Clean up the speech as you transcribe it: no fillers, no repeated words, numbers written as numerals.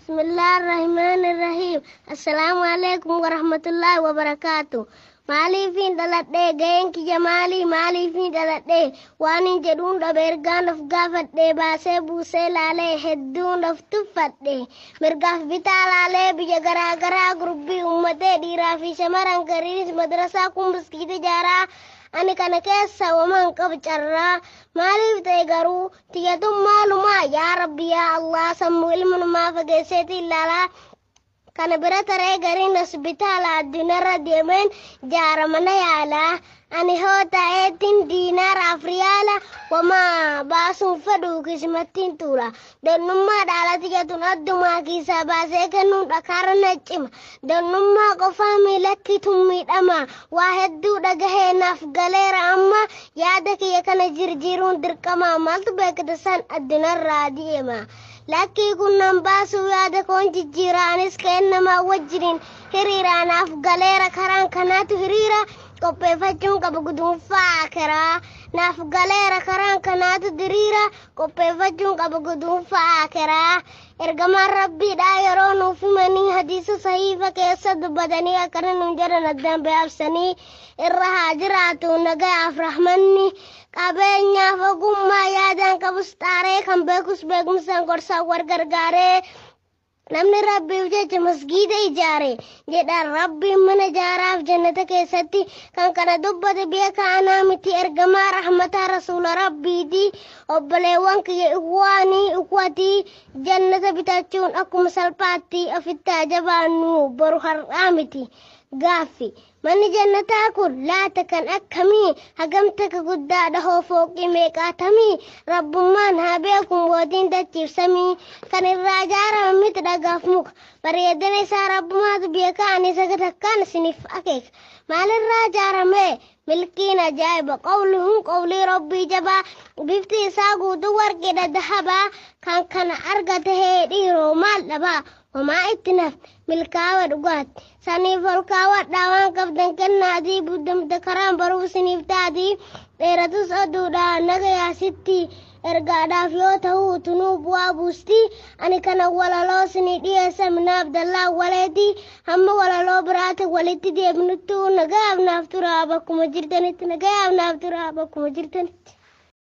بسم الله الرحمن الرحيم. السلام عليكم ورحمة الله وبركاته. مالي فين دلتي جين كي جمالي مالي فين دلتي واني جدون دبرغان دفقافت دي باسي بوسي لالي هدون دفتفت دي مرقاف بتال علي بيجا غرا غرا غربي امتي ديرا في شمران كريس مدرسة كم بسكيت جارا أنا كان كيسا ومن كبجرا مالي بتيغرو تيتم معلومة يا ربي يا الله سمو علم ما فقسيتي لالا كان براتري غرين اسبيتال الدينار ديمن جارمنا يالا أني هو تايتين دينار أفريالا وما باسون فدو كسمتين تولا دنما دالتي كتون أدوما كيسا باسي كنون دكارنا جيم دنما قفامي لكي تمي أما واحد دو دقه نافقالير أما يادك يكنا جرجيرون دركما مالت بيكتسان الدينار راديما لكي كنا نباسو يادا كون جيرانيس كأنما وجرين هريرا نافقالير كران كانت هريرا koppe facciun qaba gudun faakera naaf galeera karaan kanaatu diriira koppe facciun qaba gudun faakera ergamaan rabbiidha yeroo nuuf himanii hadiisa sahiifa keessa dubbatanii akkana nun jedhan addaan beeksanii irra haa jiraatu nagayaaf rahmanni qabeenyaaf ogummaa yaadaan qabus xaaree kan beekus beekumsaan gorsaa wargargaaree namni rabbiif jecha masgiida ijaare jedhaan rabbiin mana ijaaraaf jannata keessatti kan kana dubbate beeka anaa miti ergamaa rahmataa rasuula rabbiiti obboleewwan kiyya ikwaanii ikwatii jannata bitachuun akkuma salphaatti ofitti ajabaannu boru har'aa miti gaaffi manni jannataa kun laata kan akkamii hagamta ka guddaadha hoo fooqii meeqaatamii rabbummaan haa beekun mootiin dachiifsamii kan irraa ijaarame miti dhagaaf muka bareedina isaa rabbumaatu beeka ani sagatakkaan isiniif akeeka maalirraa ijaarame milkiin ajaa'iba qawluhun qawlii rabbii jabaa bifti isaa guutuu warqeedha dahabaa kan kana argate hee dhiiroo maal dhabaa وما اتنف ملكاوة دقات سنيف الكاوة داوان كفتن كنادي بودم دكران برو سنيف تادي إيرتوس أدودا نغيا ستي إرقا دافيوته تنوب وابوستي أني كان ولا لو سنيدي اسم عبد الله ولدي هم ولا لو براتك ولدي دي ابنتو نغاب نافتر آبكم جردنت نغاب نافتر آبكم جردنت